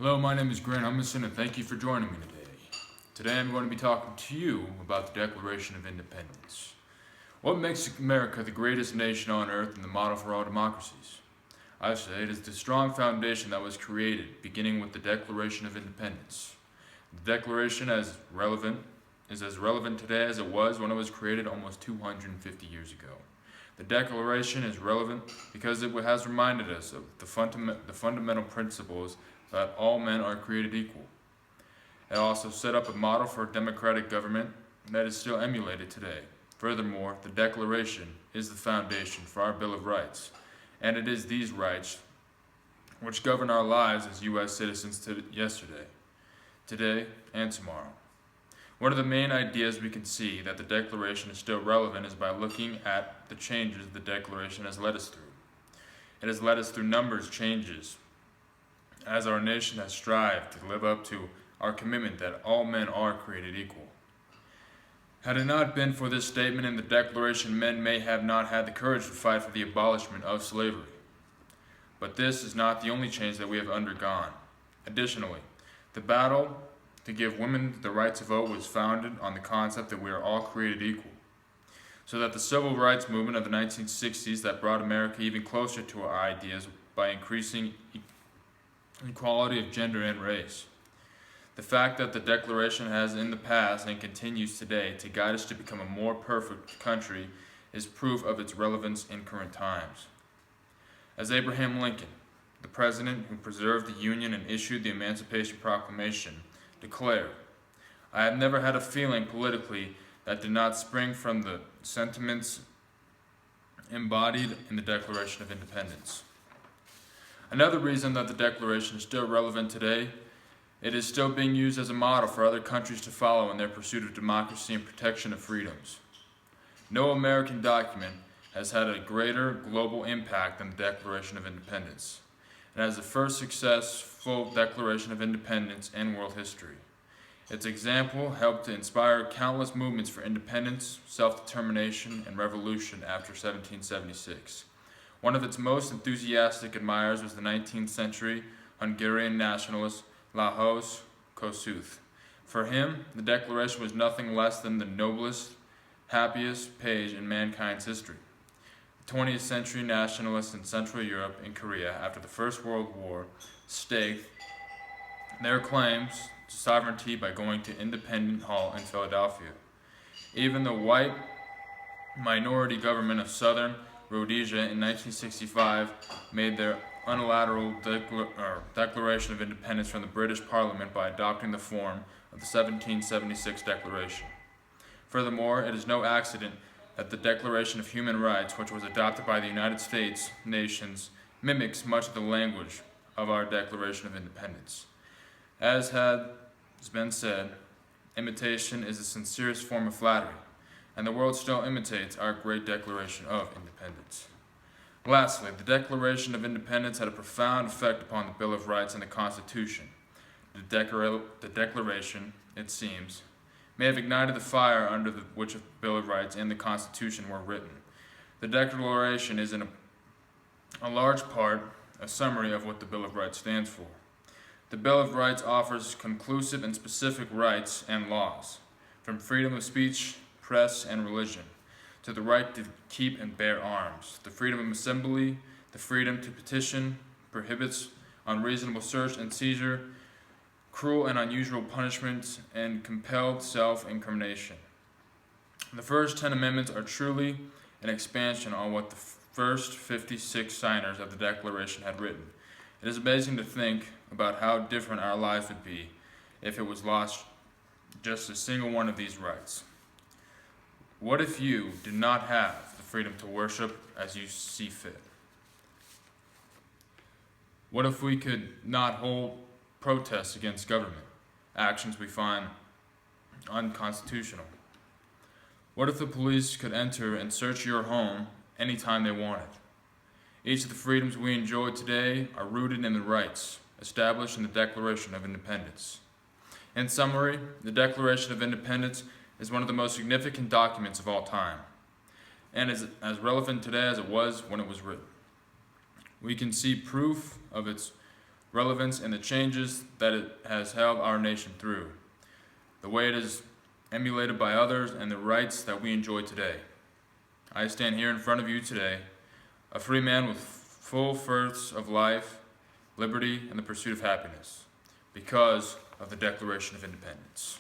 Hello, my name is Grant Humison, and thank you for joining me today. Today I'm going to be talking to you about the Declaration of Independence. What makes America the greatest nation on earth and the model for all democracies? I say it is the strong foundation that was created, beginning with the Declaration of Independence. The Declaration is as relevant today as it was when it was created almost 250 years ago. The Declaration is relevant because it has reminded us of the fundamental principles that all men are created equal. It also set up a model for a democratic government that is still emulated today. Furthermore, the Declaration is the foundation for our Bill of Rights, and it is these rights which govern our lives as U.S. citizens yesterday, today, and tomorrow. One of the main ideas we can see that the Declaration is still relevant is by looking at the changes the Declaration has led us through. It has led us through numerous changes as our nation has strived to live up to our commitment that all men are created equal. Had it not been for this statement in the Declaration, men may have not had the courage to fight for the abolishment of slavery. But this is not the only change that we have undergone. Additionally, the battle to give women the right to vote was founded on the concept that we are all created equal. So that the civil rights movement of the 1960s that brought America even closer to our ideas by increasing equality of gender and race. The fact that the Declaration has in the past and continues today to guide us to become a more perfect country is proof of its relevance in current times. As Abraham Lincoln, the president who preserved the Union and issued the Emancipation Proclamation, declared, "I have never had a feeling politically that did not spring from the sentiments embodied in the Declaration of Independence." Another reason that the Declaration is still relevant today, it is still being used as a model for other countries to follow in their pursuit of democracy and protection of freedoms. No American document has had a greater global impact than the Declaration of Independence. It has the first successful Declaration of Independence in world history. Its example helped to inspire countless movements for independence, self-determination, and revolution after 1776. One of its most enthusiastic admirers was the 19th century Hungarian nationalist Lajos Kossuth. For him, the Declaration was nothing less than the noblest, happiest page in mankind's history. The 20th century nationalists in Central Europe and Korea after the First World War staked their claims to sovereignty by going to Independence Hall in Philadelphia. Even the white minority government of Southern Rhodesia in 1965 made their unilateral Declaration of Independence from the British Parliament by adopting the form of the 1776 Declaration. Furthermore, it is no accident that the Declaration of Human Rights, which was adopted by the United States nations, mimics much of the language of our Declaration of Independence. As has been said, imitation is the sincerest form of flattery, and the world still imitates our great Declaration of Independence. Lastly, the Declaration of Independence had a profound effect upon the Bill of Rights and the Constitution. The Declaration, it seems, may have ignited the fire under which the Bill of Rights and the Constitution were written. The Declaration is in a large part a summary of what the Bill of Rights stands for. The Bill of Rights offers conclusive and specific rights and laws, from freedom of speech, press, and religion, to the right to keep and bear arms, the freedom of assembly, the freedom to petition, prohibits unreasonable search and seizure, cruel and unusual punishments, and compelled self-incrimination. The first 10 amendments are truly an expansion on what the first 56 signers of the Declaration had written. It is amazing to think about how different our lives would be if it was lost just a single one of these rights. What if you did not have the freedom to worship as you see fit? What if we could not hold protests against government, actions we find unconstitutional? What if the police could enter and search your home anytime they wanted? Each of the freedoms we enjoy today are rooted in the rights established in the Declaration of Independence. In summary, the Declaration of Independence is one of the most significant documents of all time, and is as relevant today as it was when it was written. We can see proof of its relevance, and the changes that it has held our nation through, the way it is emulated by others, and the rights that we enjoy today. I stand here in front of you today, a free man with full thirsts of life, liberty, and the pursuit of happiness, because of the Declaration of Independence.